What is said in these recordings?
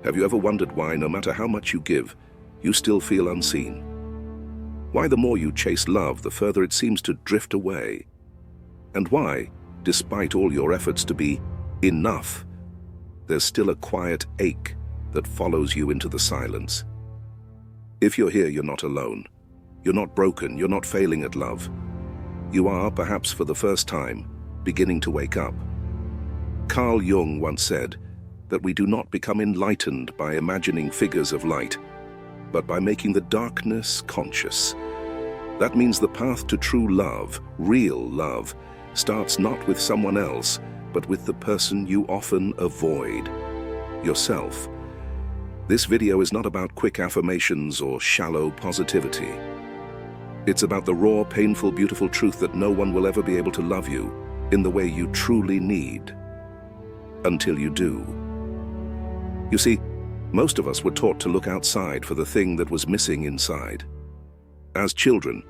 Have you ever wondered why, no matter how much you give, you still feel unseen? Why the more you chase love, the further it seems to drift away? And why, despite all your efforts to be enough, there's still a quiet ache that follows you into the silence? If you're here, you're not alone. You're not broken, you're not failing at love. You are, perhaps for the first time, beginning to wake up. Carl Jung once said that we do not become enlightened by imagining figures of light, but by making the darkness conscious. That means the path to true love, real love, starts not with someone else, but with the person you often avoid, yourself. This video is not about quick affirmations or shallow positivity. It's about the raw, painful, beautiful truth that no one will ever be able to love you in the way you truly need, until you do. You see, most of us were taught to look outside for the thing that was missing inside. As children,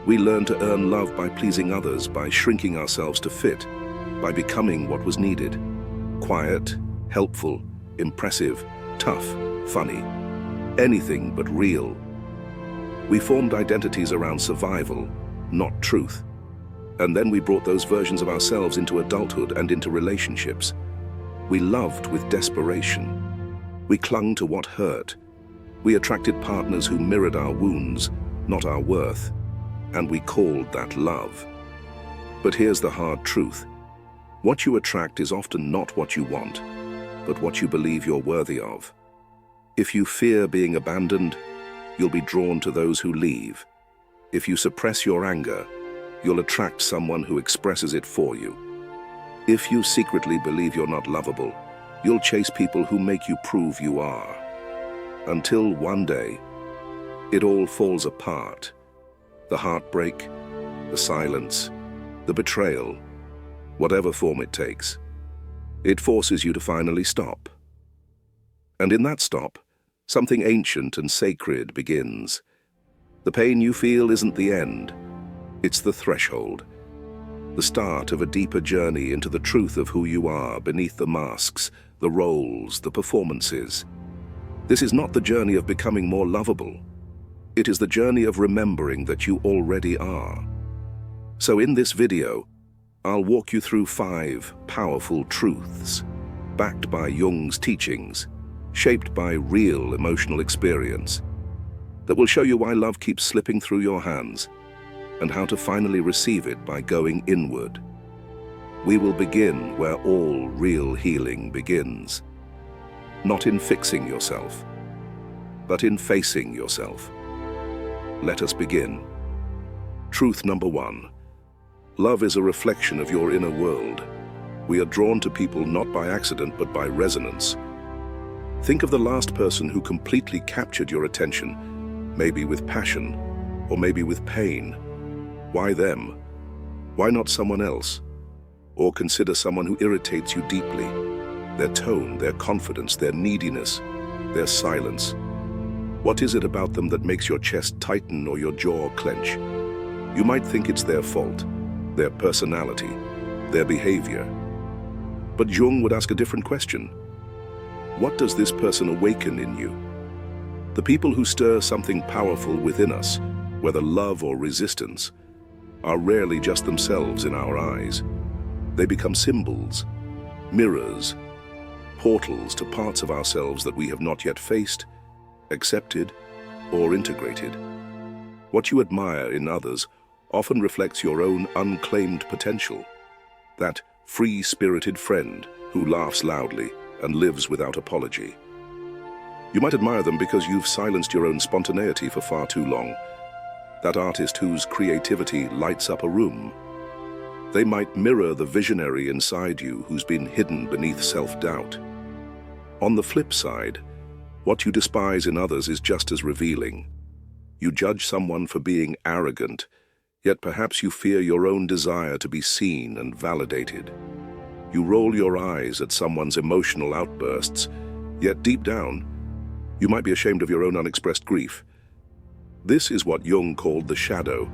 we learned to earn love by pleasing others, by shrinking ourselves to fit, by becoming what was needed. Quiet, helpful, impressive, tough, funny, anything but real. We formed identities around survival, not truth. And then we brought those versions of ourselves into adulthood and into relationships. We loved with desperation. We clung to what hurt. We attracted partners who mirrored our wounds, not our worth. And we called that love. But here's the hard truth. What you attract is often not what you want, but what you believe you're worthy of. If you fear being abandoned, you'll be drawn to those who leave. If you suppress your anger, you'll attract someone who expresses it for you. If you secretly believe you're not lovable, you'll chase people who make you prove you are. Until one day, it all falls apart. The heartbreak, the silence, the betrayal, whatever form it takes. It forces you to finally stop. And in that stop, something ancient and sacred begins. The pain you feel isn't the end. It's the threshold. The start of a deeper journey into the truth of who you are beneath the masks, the roles, the performances. This is not the journey of becoming more lovable. It is the journey of remembering that you already are. So in this video, I'll walk you through 5 powerful truths, backed by Jung's teachings, shaped by real emotional experience, that will show you why love keeps slipping through your hands, and how to finally receive it by going inward. We will begin where all real healing begins, not in fixing yourself, but in facing yourself. Let us begin. Truth number 1. Love is a reflection of your inner world. We are drawn to people not by accident, but by resonance. Think of the last person who completely captured your attention, maybe with passion, or maybe with pain. Why them? Why not someone else? Or consider someone who irritates you deeply. Their tone, their confidence, their neediness, their silence. What is it about them that makes your chest tighten or your jaw clench? You might think it's their fault, their personality, their behavior. But Jung would ask a different question. What does this person awaken in you? The people who stir something powerful within us, whether love or resistance, are rarely just themselves in our eyes. They become symbols, mirrors, portals to parts of ourselves that we have not yet faced, accepted, or integrated. What you admire in others often reflects your own unclaimed potential, that free-spirited friend who laughs loudly and lives without apology. You might admire them because you've silenced your own spontaneity for far too long, that artist whose creativity lights up a room. They might mirror the visionary inside you who's been hidden beneath self-doubt. On the flip side, what you despise in others is just as revealing. You judge someone for being arrogant, yet perhaps you fear your own desire to be seen and validated. You roll your eyes at someone's emotional outbursts, yet deep down, you might be ashamed of your own unexpressed grief. This is what Jung called the shadow,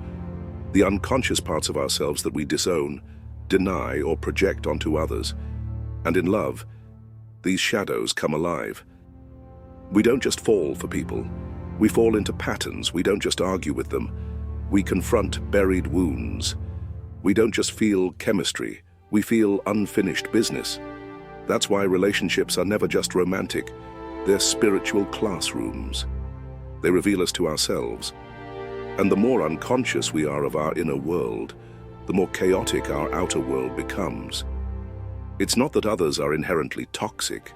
the unconscious parts of ourselves that we disown, deny, or project onto others. And in love, these shadows come alive. We don't just fall for people. We fall into patterns. We don't just argue with them. We confront buried wounds. We don't just feel chemistry. We feel unfinished business. That's why relationships are never just romantic. They're spiritual classrooms. They reveal us to ourselves. And the more unconscious we are of our inner world, the more chaotic our outer world becomes. It's not that others are inherently toxic.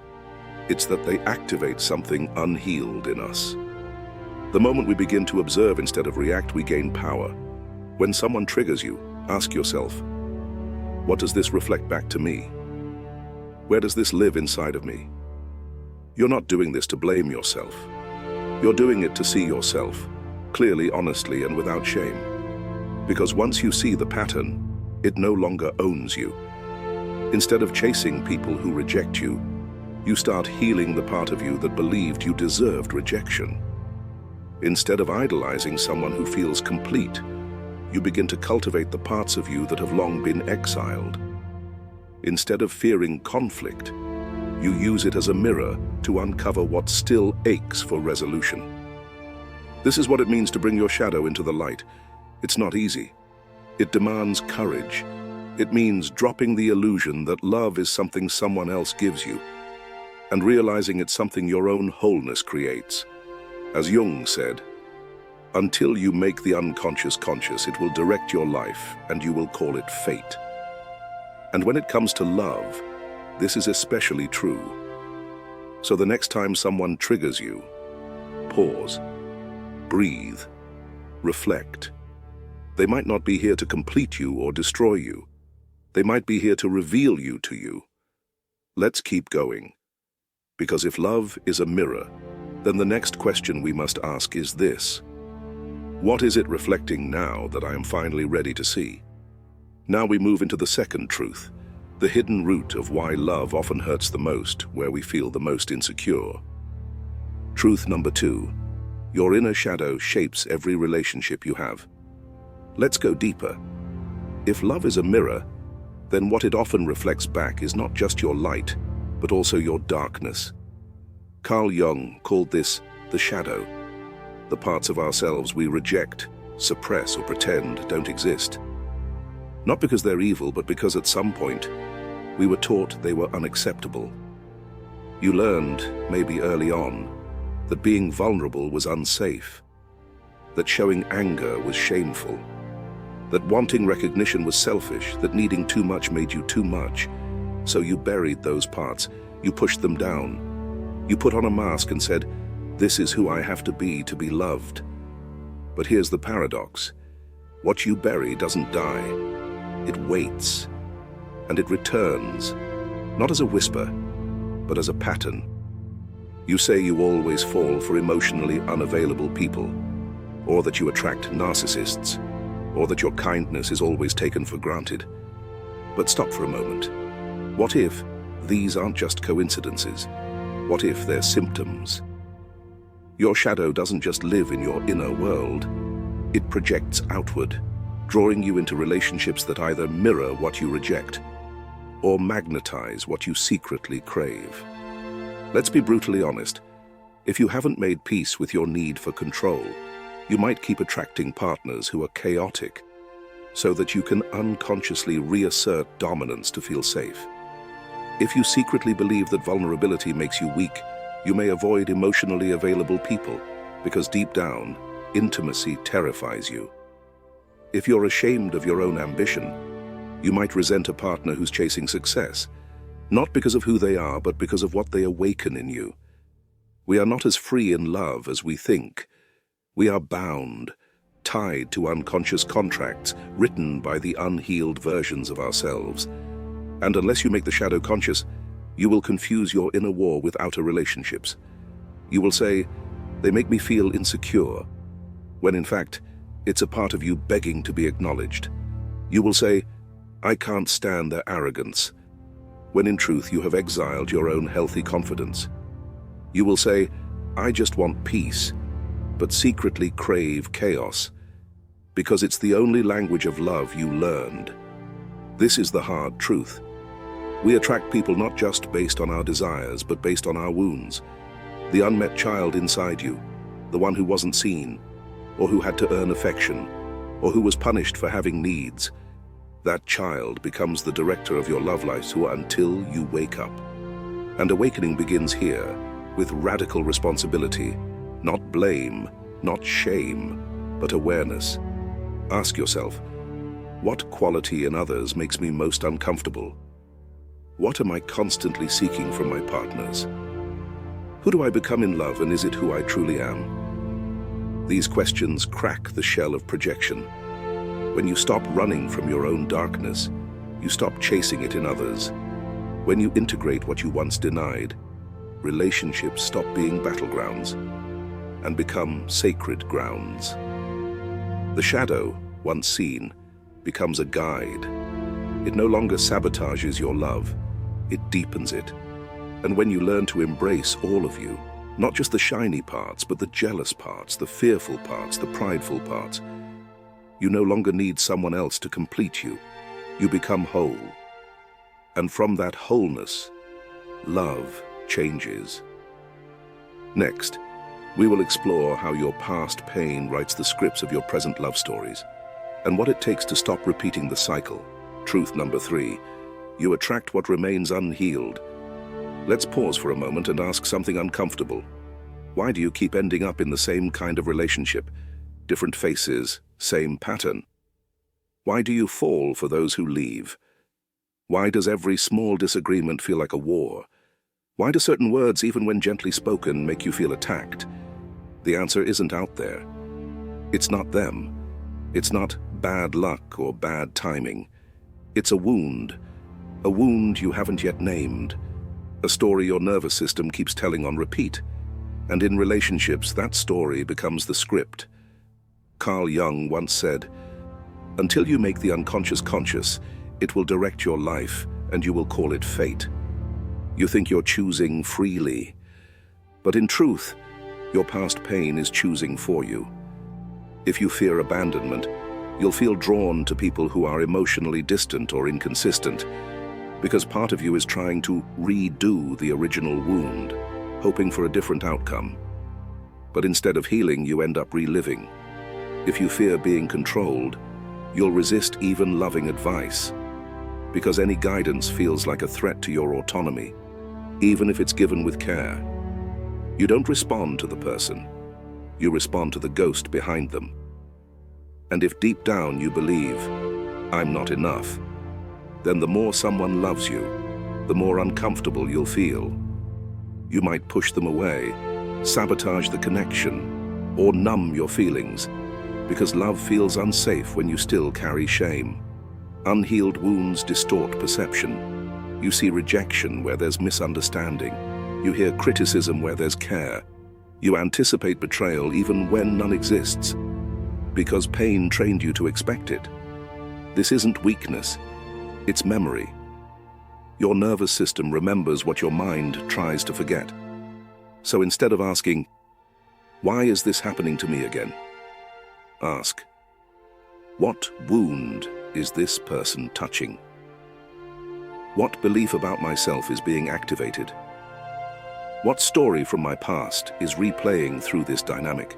It's that they activate something unhealed in us. The moment we begin to observe instead of react, we gain power. When someone triggers you, ask yourself, what does this reflect back to me? Where does this live inside of me? You're not doing this to blame yourself. You're doing it to see yourself, clearly, honestly, and without shame. Because once you see the pattern, it no longer owns you. Instead of chasing people who reject you, you start healing the part of you that believed you deserved rejection. Instead of idolizing someone who feels complete, you begin to cultivate the parts of you that have long been exiled. Instead of fearing conflict, you use it as a mirror to uncover what still aches for resolution. This is what it means to bring your shadow into the light. It's not easy. It demands courage. It means dropping the illusion that love is something someone else gives you, and realizing it's something your own wholeness creates. As Jung said, until you make the unconscious conscious, it will direct your life, and you will call it fate. And when it comes to love, this is especially true. So the next time someone triggers you, pause, breathe, reflect. They might not be here to complete you or destroy you. They might be here to reveal you to you. Let's keep going. Because if love is a mirror, then the next question we must ask is this: what is it reflecting now that I am finally ready to see? Now we move into the second truth, the hidden root of why love often hurts the most, where we feel the most insecure. Truth number 2, your inner shadow shapes every relationship you have. Let's go deeper. If love is a mirror, then what it often reflects back is not just your light, but also your darkness. Carl Jung called this the shadow, the parts of ourselves we reject, suppress, or pretend don't exist. Not because they're evil, but because at some point we were taught they were unacceptable. You learned, maybe early on, that being vulnerable was unsafe, that showing anger was shameful, that wanting recognition was selfish, that needing too much made you too much. So you buried those parts, you pushed them down. You put on a mask and said, this is who I have to be loved. But here's the paradox. What you bury doesn't die. It waits. And it returns, not as a whisper, but as a pattern. You say you always fall for emotionally unavailable people, or that you attract narcissists, or that your kindness is always taken for granted. But stop for a moment. What if these aren't just coincidences? What if they're symptoms? Your shadow doesn't just live in your inner world. It projects outward, drawing you into relationships that either mirror what you reject or magnetize what you secretly crave. Let's be brutally honest. If you haven't made peace with your need for control, you might keep attracting partners who are chaotic so that you can unconsciously reassert dominance to feel safe. If you secretly believe that vulnerability makes you weak, you may avoid emotionally available people because deep down, intimacy terrifies you. If you're ashamed of your own ambition, you might resent a partner who's chasing success, not because of who they are, but because of what they awaken in you. We are not as free in love as we think. We are bound, tied to unconscious contracts written by the unhealed versions of ourselves. And unless you make the shadow conscious, you will confuse your inner war with outer relationships. You will say, they make me feel insecure, when in fact, it's a part of you begging to be acknowledged. You will say, I can't stand their arrogance, when in truth you have exiled your own healthy confidence. You will say, I just want peace, but secretly crave chaos, because it's the only language of love you learned. This is the hard truth. We attract people not just based on our desires, but based on our wounds. The unmet child inside you, the one who wasn't seen, or who had to earn affection, or who was punished for having needs. That child becomes the director of your love life until you wake up. And awakening begins here, with radical responsibility, not blame, not shame, but awareness. Ask yourself, what quality in others makes me most uncomfortable? What am I constantly seeking from my partners? Who do I become in love, and is it who I truly am? These questions crack the shell of projection. When you stop running from your own darkness, you stop chasing it in others. When you integrate what you once denied, relationships stop being battlegrounds and become sacred grounds. The shadow, once seen, becomes a guide. It no longer sabotages your love, it deepens it. And when you learn to embrace all of you, not just the shiny parts, but the jealous parts, the fearful parts, the prideful parts, you no longer need someone else to complete you. You become whole. And from that wholeness, love changes. Next, we will explore how your past pain writes the scripts of your present love stories, and what it takes to stop repeating the cycle. Truth number 3, you attract what remains unhealed. Let's pause for a moment and ask something uncomfortable. Why do you keep ending up in the same kind of relationship? Different faces, same pattern. Why do you fall for those who leave? Why does every small disagreement feel like a war? Why do certain words, even when gently spoken, make you feel attacked? The answer isn't out there. It's not them. It's not bad luck or bad timing. It's a wound you haven't yet named. A story your nervous system keeps telling on repeat. And in relationships, that story becomes the script. Carl Jung once said, "Until you make the unconscious conscious, it will direct your life, and you will call it fate." You think you're choosing freely. But in truth, your past pain is choosing for you. If you fear abandonment, you'll feel drawn to people who are emotionally distant or inconsistent, because part of you is trying to redo the original wound, hoping for a different outcome. But instead of healing, you end up reliving. If you fear being controlled, you'll resist even loving advice, because any guidance feels like a threat to your autonomy, even if it's given with care. You don't respond to the person, you respond to the ghost behind them. And if deep down you believe, "I'm not enough," then the more someone loves you, the more uncomfortable you'll feel. You might push them away, sabotage the connection, or numb your feelings, because love feels unsafe when you still carry shame. Unhealed wounds distort perception. You see rejection where there's misunderstanding. You hear criticism where there's care. You anticipate betrayal even when none exists, because pain trained you to expect it. This isn't weakness. It's memory. Your nervous system remembers what your mind tries to forget. So instead of asking, "Why is this happening to me again?" ask, "What wound is this person touching? What belief about myself is being activated? What story from my past is replaying through this dynamic?"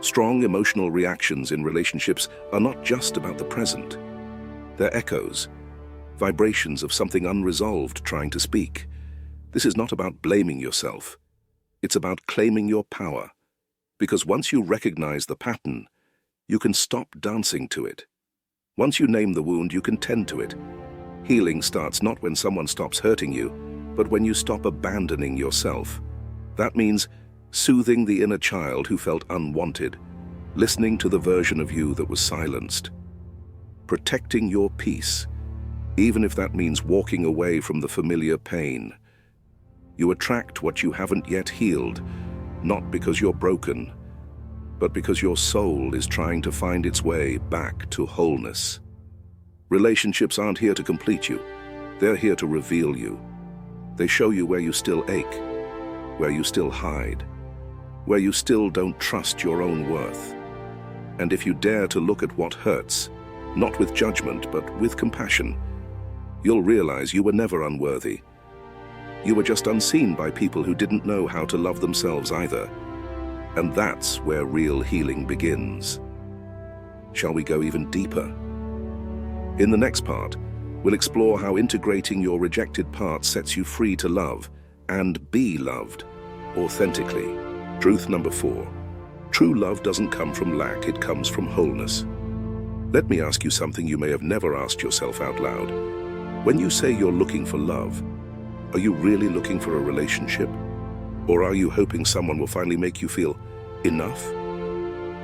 Strong emotional reactions in relationships are not just about the present. They're echoes, vibrations of something unresolved trying to speak. This is not about blaming yourself. It's about claiming your power. Because once you recognize the pattern, you can stop dancing to it. Once you name the wound, you can tend to it. Healing starts not when someone stops hurting you, but when you stop abandoning yourself. That means soothing the inner child who felt unwanted, listening to the version of you that was silenced, protecting your peace, even if that means walking away from the familiar pain. You attract what you haven't yet healed, not because you're broken, but because your soul is trying to find its way back to wholeness. Relationships aren't here to complete you. They're here to reveal you. They show you where you still ache, where you still hide, where you still don't trust your own worth. And if you dare to look at what hurts, not with judgment, but with compassion, you'll realize you were never unworthy. You were just unseen by people who didn't know how to love themselves either. And that's where real healing begins. Shall we go even deeper? In the next part, we'll explore how integrating your rejected parts sets you free to love and be loved authentically. Truth number 4. True love doesn't come from lack, it comes from wholeness. Let me ask you something you may have never asked yourself out loud. When you say you're looking for love, are you really looking for a relationship? Or are you hoping someone will finally make you feel enough?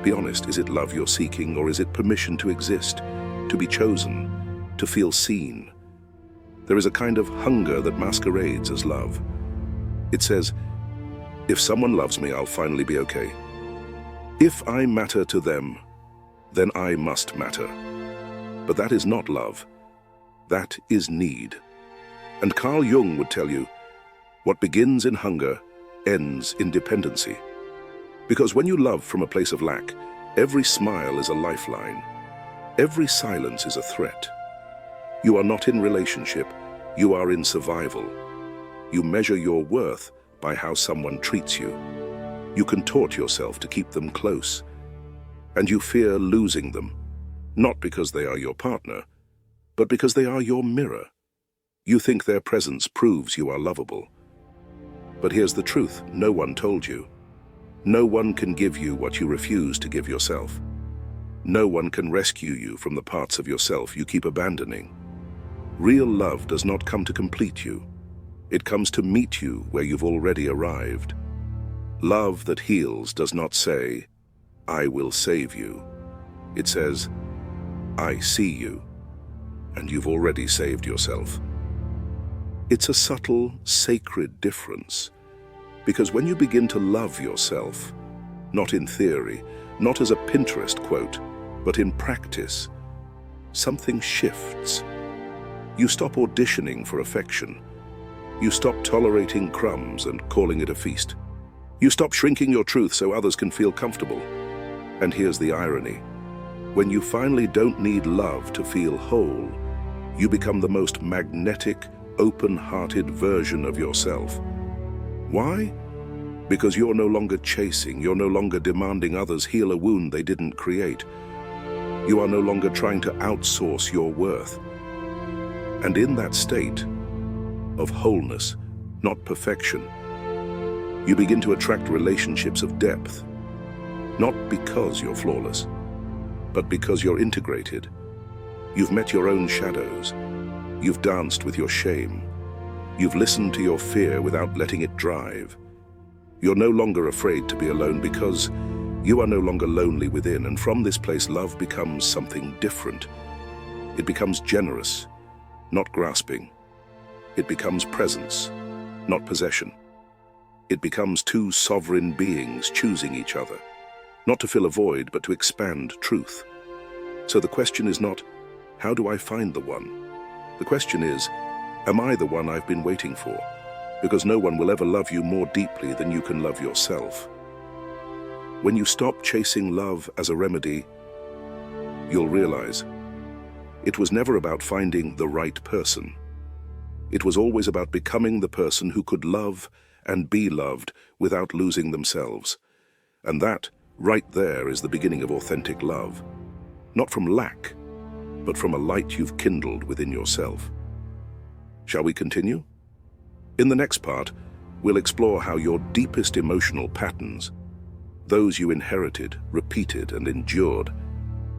Be honest, is it love you're seeking, or is it permission to exist, to be chosen, to feel seen? There is a kind of hunger that masquerades as love. It says, if someone loves me, I'll finally be okay. If I matter to them, then I must matter. But that is not love. That is need. And Carl Jung would tell you, what begins in hunger ends in dependency. Because when you love from a place of lack, every smile is a lifeline. Every silence is a threat. You are not in relationship, you are in survival. You measure your worth by how someone treats you. You contort yourself to keep them close. And you fear losing them, not because they are your partner, but because they are your mirror. You think their presence proves you are lovable. But here's the truth, no one told you. No one can give you what you refuse to give yourself. No one can rescue you from the parts of yourself you keep abandoning. Real love does not come to complete you. It comes to meet you where you've already arrived. Love that heals does not say, I will save you. It says, I see you, and you've already saved yourself. It's a subtle, sacred difference, because when you begin to love yourself, not in theory, not as a Pinterest quote, but in practice, something shifts. You stop auditioning for affection. You stop tolerating crumbs and calling it a feast. You stop shrinking your truth so others can feel comfortable. And here's the irony. When you finally don't need love to feel whole, you become the most magnetic, open-hearted version of yourself. Why? Because you're no longer chasing, you're no longer demanding others heal a wound they didn't create. You are no longer trying to outsource your worth. And in that state of wholeness, not perfection, you begin to attract relationships of depth, not because you're flawless, but because you're integrated. You've met your own shadows. You've danced with your shame. You've listened to your fear without letting it drive. You're no longer afraid to be alone because you are no longer lonely within, and from this place love becomes something different. It becomes generous, not grasping. It becomes presence, not possession. It becomes two sovereign beings choosing each other, not to fill a void, but to expand truth. So the question is not, how do I find the one? The question is, am I the one I've been waiting for? Because no one will ever love you more deeply than you can love yourself. When you stop chasing love as a remedy, you'll realize it was never about finding the right person. It was always about becoming the person who could love and be loved without losing themselves. And that, right there, is the beginning of authentic love. Not from lack, but from a light you've kindled within yourself. Shall we continue? In the next part, we'll explore how your deepest emotional patterns, those you inherited, repeated, and endured,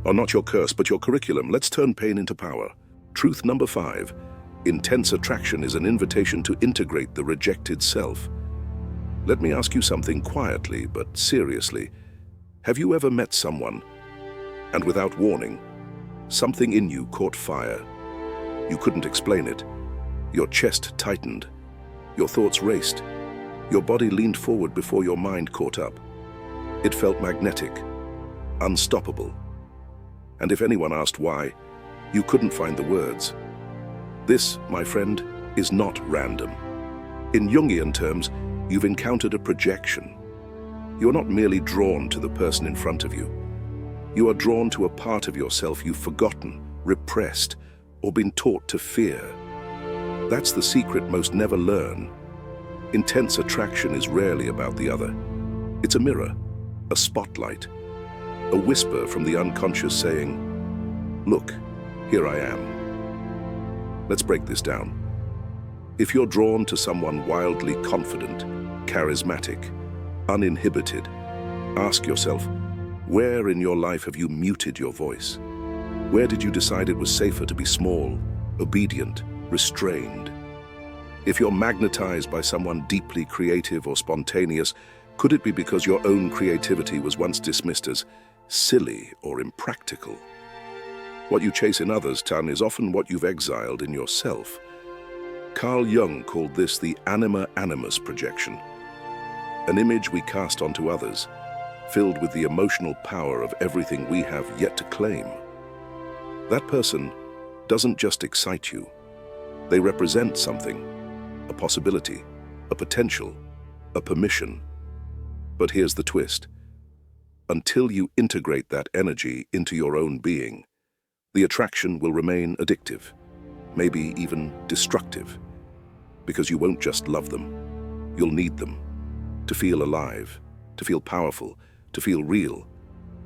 are not your curse, but your curriculum. Let's turn pain into power. Truth number 5. Intense attraction is an invitation to integrate the rejected self. Let me ask you something quietly but seriously. Have you ever met someone, and without warning, something in you caught fire? You couldn't explain it. Your chest tightened. Your thoughts raced. Your body leaned forward before your mind caught up. It felt magnetic, unstoppable. And if anyone asked why, you couldn't find the words. This, my friend, is not random. In Jungian terms, you've encountered a projection. You're not merely drawn to the person in front of you. You are drawn to a part of yourself you've forgotten, repressed, or been taught to fear. That's the secret most never learn. Intense attraction is rarely about the other. It's a mirror, a spotlight, a whisper from the unconscious saying, "Look, here I am." Let's break this down. If you're drawn to someone wildly confident, charismatic, uninhibited, ask yourself, where in your life have you muted your voice? Where did you decide it was safer to be small, obedient, restrained? If you're magnetized by someone deeply creative or spontaneous, could it be because your own creativity was once dismissed as silly or impractical? What you chase in others, Tan, is often what you've exiled in yourself. Carl Jung called this the anima animus projection, an image we cast onto others, filled with the emotional power of everything we have yet to claim. That person doesn't just excite you. They represent something, a possibility, a potential, a permission. But here's the twist. Until you integrate that energy into your own being, the attraction will remain addictive, maybe even destructive, because you won't just love them. You'll need them to feel alive, to feel powerful, to feel real.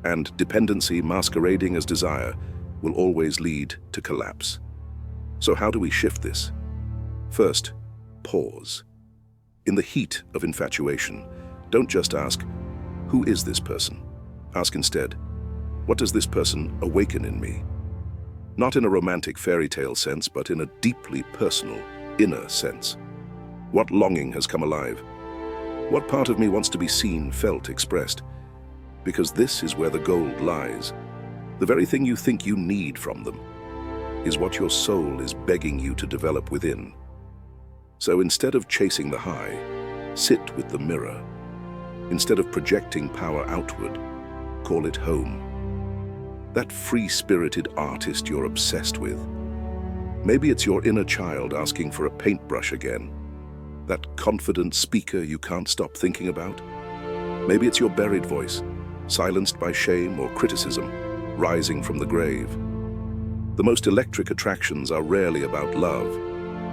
And dependency masquerading as desire will always lead to collapse. So how do we shift this? First, pause. In the heat of infatuation, don't just ask, "Who is this person?" Ask instead, "What does this person awaken in me?" Not in a romantic fairy tale sense, but in a deeply personal, inner sense. What longing has come alive? What part of me wants to be seen, felt, expressed? Because this is where the gold lies. The very thing you think you need from them is what your soul is begging you to develop within. So instead of chasing the high, sit with the mirror. Instead of projecting power outward, call it home. That free-spirited artist you're obsessed with. Maybe it's your inner child asking for a paintbrush again. That confident speaker you can't stop thinking about. Maybe it's your buried voice, silenced by shame or criticism, rising from the grave. The most electric attractions are rarely about love.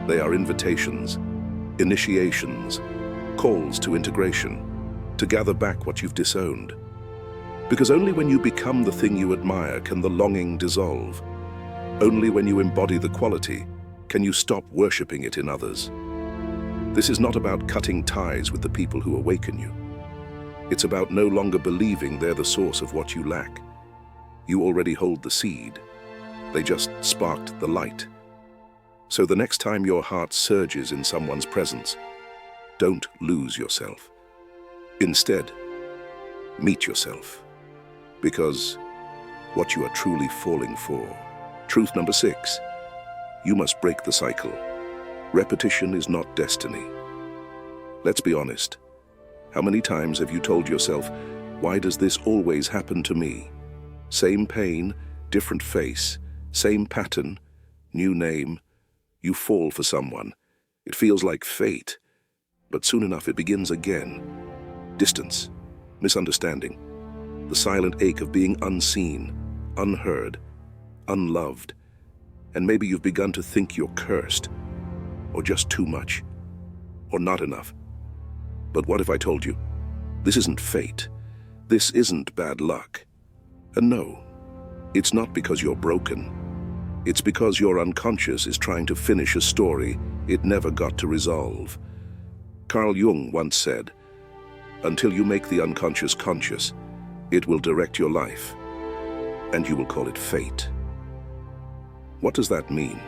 They are invitations, initiations, calls to integration, to gather back what you've disowned. Because only when you become the thing you admire can the longing dissolve. Only when you embody the quality can you stop worshipping it in others. This is not about cutting ties with the people who awaken you. It's about no longer believing they're the source of what you lack. You already hold the seed. They just sparked the light. So the next time your heart surges in someone's presence, don't lose yourself. Instead, meet yourself. Because what you are truly falling for. Truth number 6, you must break the cycle. Repetition is not destiny. Let's be honest. How many times have you told yourself, "Why does this always happen to me?" Same pain, different face, same pattern, new name. You fall for someone. It feels like fate. But soon enough it begins again. Distance, misunderstanding, the silent ache of being unseen, unheard, unloved. And maybe you've begun to think you're cursed, or just too much, or not enough. But what if I told you, this isn't fate, this isn't bad luck? And no, it's not because you're broken. It's because your unconscious is trying to finish a story it never got to resolve. Carl Jung once said, "Until you make the unconscious conscious, it will direct your life, and you will call it fate." What does that mean?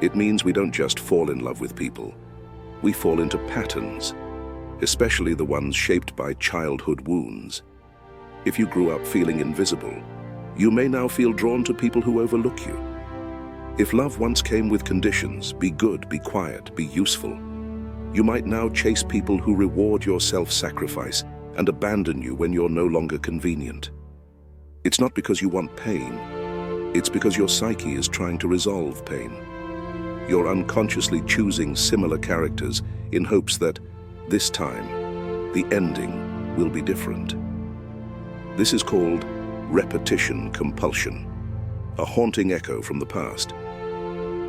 It means we don't just fall in love with people. We fall into patterns, especially the ones shaped by childhood wounds. If you grew up feeling invisible, you may now feel drawn to people who overlook you. If love once came with conditions, be good, be quiet, be useful, you might now chase people who reward your self-sacrifice and abandon you when you're no longer convenient. It's not because you want pain. It's because your psyche is trying to resolve pain. You're unconsciously choosing similar characters in hopes that, this time, the ending will be different. This is called repetition compulsion, a haunting echo from the past.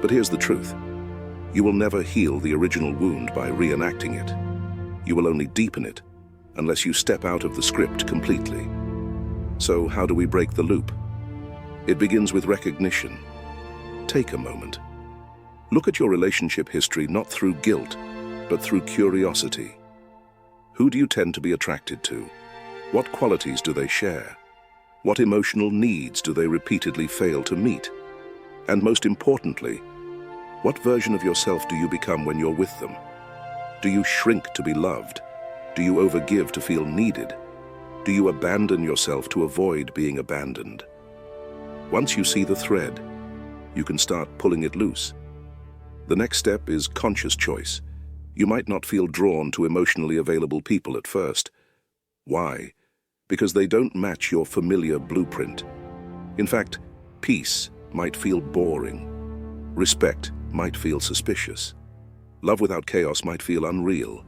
But here's the truth. You will never heal the original wound by reenacting it. You will only deepen it unless you step out of the script completely. So how do we break the loop? It begins with recognition. Take a moment. Look at your relationship history not through guilt, but through curiosity. Who do you tend to be attracted to? What qualities do they share? What emotional needs do they repeatedly fail to meet? And most importantly, what version of yourself do you become when you're with them? Do you shrink to be loved? Do you overgive to feel needed? Do you abandon yourself to avoid being abandoned? Once you see the thread, you can start pulling it loose. The next step is conscious choice. You might not feel drawn to emotionally available people at first. Why? Because they don't match your familiar blueprint. In fact, peace might feel boring. Respect might feel suspicious. Love without chaos might feel unreal.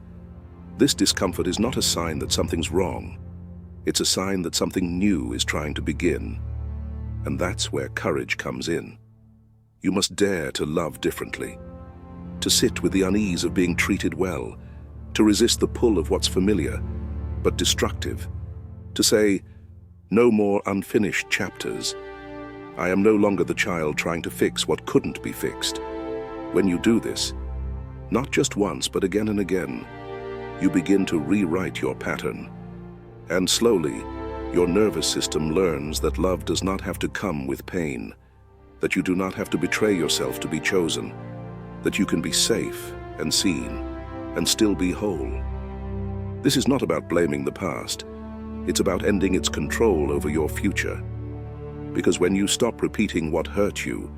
This discomfort is not a sign that something's wrong. It's a sign that something new is trying to begin. And that's where courage comes in. You must dare to love differently, to sit with the unease of being treated well, to resist the pull of what's familiar, but destructive, to say, no more unfinished chapters. I am no longer the child trying to fix what couldn't be fixed. When you do this, not just once, but again and again, you begin to rewrite your pattern. And slowly, your nervous system learns that love does not have to come with pain, that you do not have to betray yourself to be chosen, that you can be safe and seen and still be whole. This is not about blaming the past. It's about ending its control over your future. Because when you stop repeating what hurt you,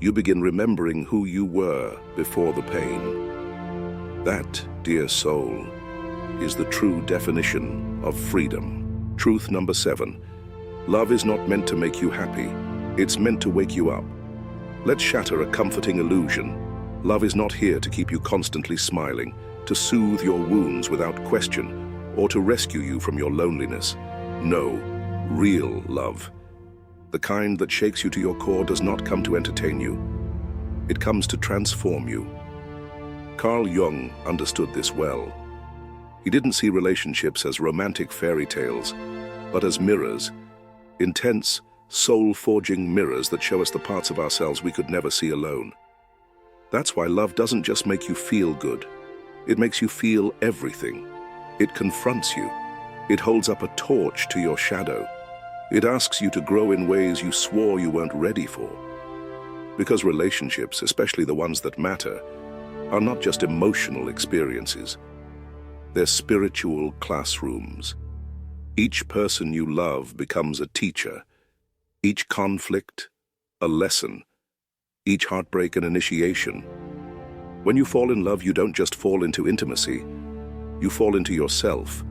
you begin remembering who you were before the pain. That, dear soul, is the true definition of freedom. Truth number 7. Love is not meant to make you happy. It's meant to wake you up. Let's shatter a comforting illusion. Love is not here to keep you constantly smiling, to soothe your wounds without question, or to rescue you from your loneliness. No, real love, the kind that shakes you to your core, does not come to entertain you. It comes to transform you. Carl Jung understood this well. He didn't see relationships as romantic fairy tales, but as mirrors, intense, soul-forging mirrors that show us the parts of ourselves we could never see alone. That's why love doesn't just make you feel good. It makes you feel everything. It confronts you. It holds up a torch to your shadow. It asks you to grow in ways you swore you weren't ready for. Because relationships, especially the ones that matter, are not just emotional experiences. They're spiritual classrooms. Each person you love becomes a teacher. Each conflict, a lesson. Each heartbreak, an initiation. When you fall in love, you don't just fall into intimacy. You fall into yourself,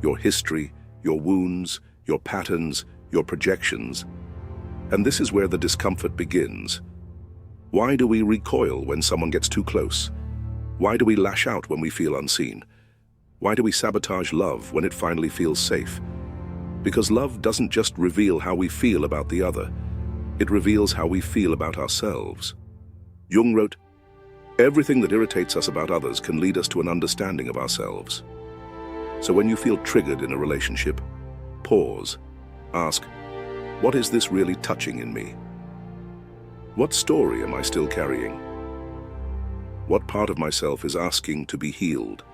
your history, your wounds, your patterns, your projections. And this is where the discomfort begins. Why do we recoil when someone gets too close? Why do we lash out when we feel unseen? Why do we sabotage love when it finally feels safe? Because love doesn't just reveal how we feel about the other. It reveals how we feel about ourselves. Jung wrote, "Everything that irritates us about others can lead us to an understanding of ourselves." So when you feel triggered in a relationship, pause. Ask, what is this really touching in me? What story am I still carrying? What part of myself is asking to be healed?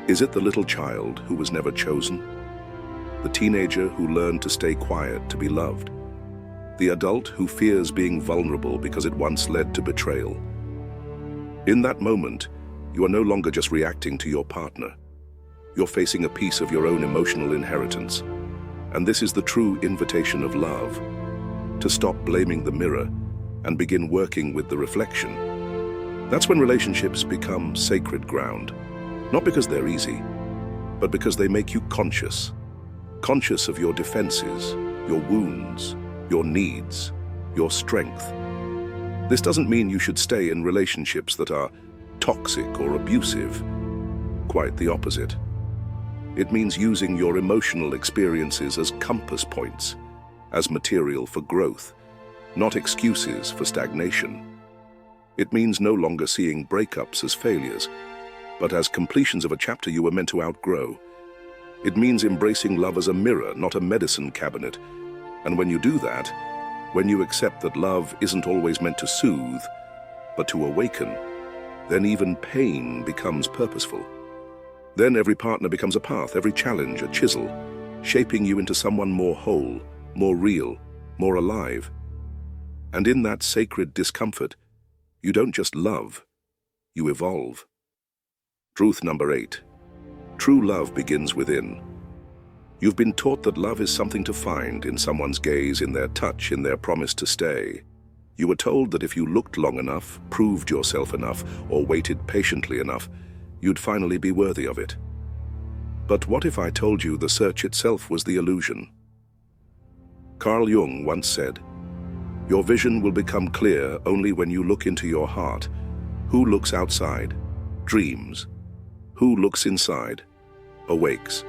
Is it the little child who was never chosen? The teenager who learned to stay quiet to be loved? The adult who fears being vulnerable because it once led to betrayal? In that moment, you are no longer just reacting to your partner. You're facing a piece of your own emotional inheritance. And this is the true invitation of love, to stop blaming the mirror and begin working with the reflection. That's when relationships become sacred ground, not because they're easy, but because they make you conscious. Conscious of your defenses, your wounds, your needs, your strength. This doesn't mean you should stay in relationships that are toxic or abusive. Quite the opposite. It means using your emotional experiences as compass points, as material for growth, not excuses for stagnation. It means no longer seeing breakups as failures, but as completions of a chapter you were meant to outgrow. It means embracing love as a mirror, not a medicine cabinet. And when you do that, when you accept that love isn't always meant to soothe, but to awaken, then even pain becomes purposeful. Then every partner becomes a path, every challenge a chisel, shaping you into someone more whole, more real, more alive. And in that sacred discomfort, you don't just love, you evolve. Truth number 8. True love begins within. You've been taught that love is something to find in someone's gaze, in their touch, in their promise to stay. You were told that if you looked long enough, proved yourself enough, or waited patiently enough, you'd finally be worthy of it. But what if I told you the search itself was the illusion? Carl Jung once said, "Your vision will become clear only when you look into your heart. Who looks outside? Dreams. Who looks inside? Awakes."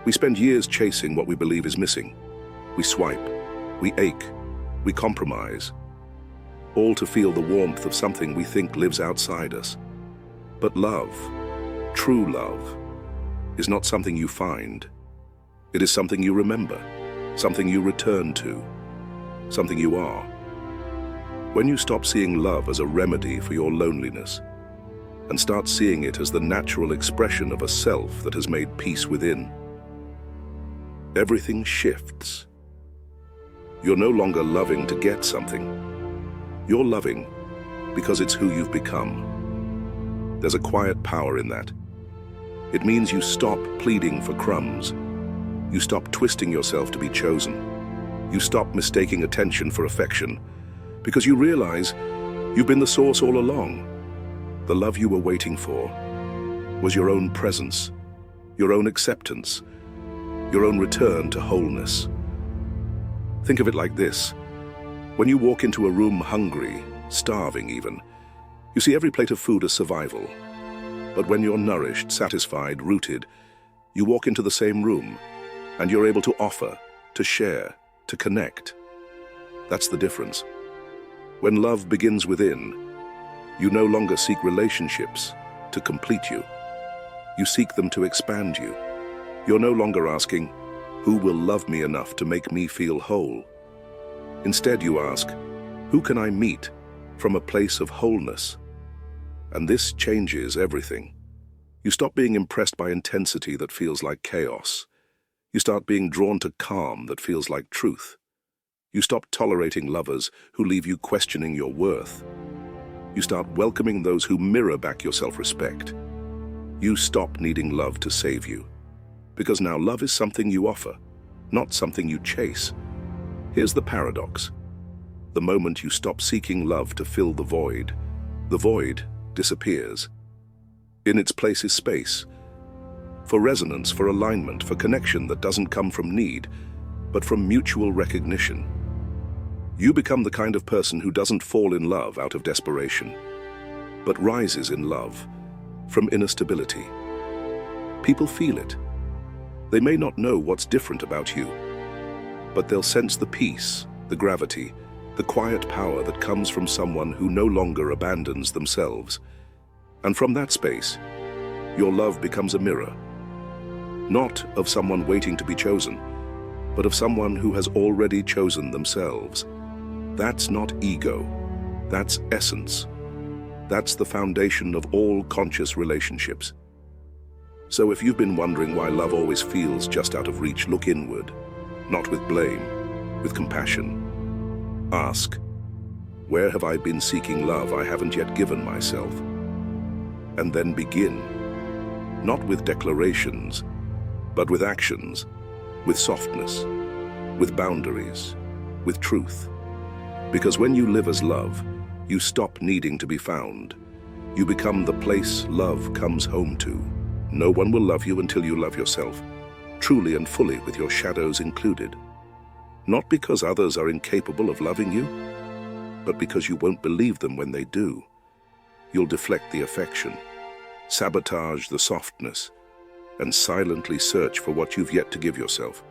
We spend years chasing what we believe is missing. We swipe, we ache, we compromise, all to feel the warmth of something we think lives outside us. But love, true love, is not something you find. It is something you remember, something you return to, something you are. When you stop seeing love as a remedy for your loneliness and start seeing it as the natural expression of a self that has made peace within, everything shifts. You're no longer loving to get something. You're loving because it's who you've become. There's a quiet power in that. It means you stop pleading for crumbs. You stop twisting yourself to be chosen. You stop mistaking attention for affection, because you realize you've been the source all along. The love you were waiting for was your own presence, your own acceptance, your own return to wholeness. Think of it like this. When you walk into a room hungry, starving even, you see every plate of food as survival. But when you're nourished, satisfied, rooted, you walk into the same room and you're able to offer, to share, to connect. That's the difference. When love begins within, you no longer seek relationships to complete you. You seek them to expand you. You're no longer asking, who will love me enough to make me feel whole? Instead, you ask, who can I meet from a place of wholeness? And this changes everything. You stop being impressed by intensity that feels like chaos. You start being drawn to calm that feels like truth. You stop tolerating lovers who leave you questioning your worth. You start welcoming those who mirror back your self-respect. You stop needing love to save you. Because now love is something you offer, not something you chase. Here's the paradox. The moment you stop seeking love to fill the void disappears. In its place is space, for resonance, for alignment, for connection that doesn't come from need, but from mutual recognition. You become the kind of person who doesn't fall in love out of desperation, but rises in love from inner stability. People feel it. They may not know what's different about you, but they'll sense the peace, the gravity, the quiet power that comes from someone who no longer abandons themselves. And from that space, your love becomes a mirror, not of someone waiting to be chosen, but of someone who has already chosen themselves. That's not ego, that's essence. That's the foundation of all conscious relationships. So if you've been wondering why love always feels just out of reach, look inward, not with blame, with compassion. Ask, where have I been seeking love I haven't yet given myself? And then begin, not with declarations, but with actions, with softness, with boundaries, with truth. Because when you live as love, you stop needing to be found. You become the place love comes home to. No one will love you until you love yourself, truly and fully, with your shadows included. Not because others are incapable of loving you, but because you won't believe them when they do. You'll deflect the affection, sabotage the softness, and silently search for what you've yet to give yourself.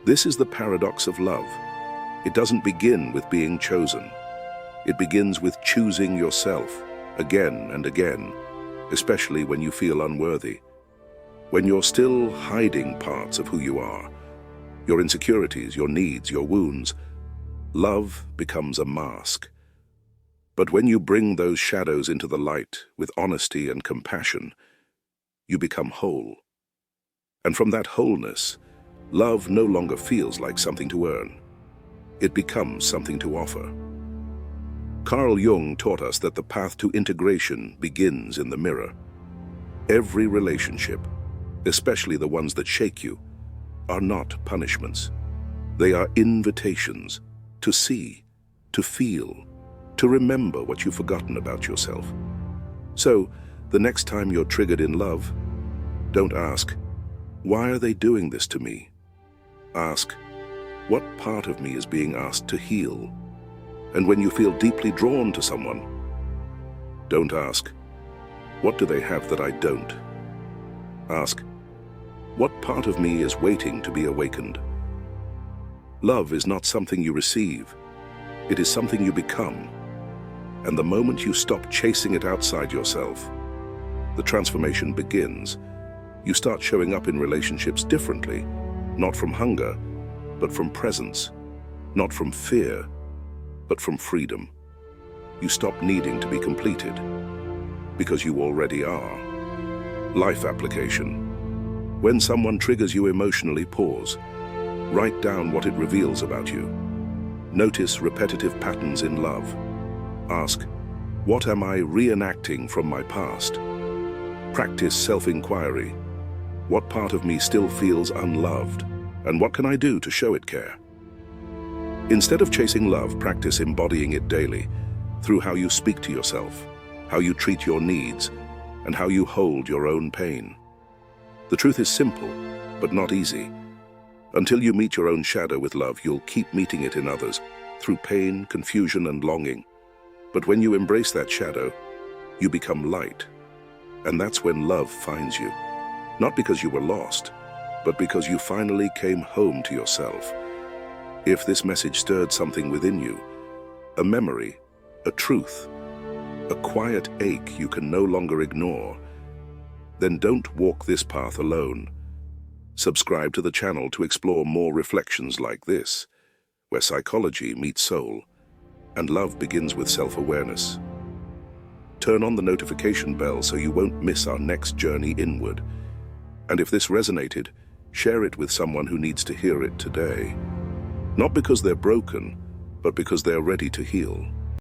This is the paradox of love. It doesn't begin with being chosen. It begins with choosing yourself again and again, especially when you feel unworthy. When you're still hiding parts of who you are, your insecurities, your needs, your wounds, love becomes a mask. But when you bring those shadows into the light with honesty and compassion, you become whole. And from that wholeness, love no longer feels like something to earn. It becomes something to offer. Carl Jung taught us that the path to integration begins in the mirror. Every relationship, especially the ones that shake you, are not punishments. They are invitations to see, to feel, to remember what you've forgotten about yourself. So, the next time you're triggered in love, don't ask, "Why are they doing this to me?" Ask, "What part of me is being asked to heal?" And when you feel deeply drawn to someone, don't ask, "What do they have that I don't?" Ask, "What part of me is waiting to be awakened?" Love is not something you receive. It is something you become. And the moment you stop chasing it outside yourself, the transformation begins. You start showing up in relationships differently, not from hunger, but from presence, not from fear, but from freedom. You stop needing to be completed, because you already are. Life application. When someone triggers you emotionally, pause. Write down what it reveals about you. Notice repetitive patterns in love. Ask, "What am I reenacting from my past?" Practice self-inquiry. What part of me still feels unloved? And what can I do to show it care? Instead of chasing love, practice embodying it daily through how you speak to yourself, how you treat your needs, and how you hold your own pain. The truth is simple, but not easy. Until you meet your own shadow with love, you'll keep meeting it in others through pain, confusion, and longing. But when you embrace that shadow, you become light. And that's when love finds you. Not because you were lost, but because you finally came home to yourself. If this message stirred something within you, a memory, a truth, a quiet ache you can no longer ignore, then don't walk this path alone. Subscribe to the channel to explore more reflections like this, where psychology meets soul, and love begins with self-awareness. Turn on the notification bell so you won't miss our next journey inward. And if this resonated, share it with someone who needs to hear it today. Not because they're broken, but because they're ready to heal.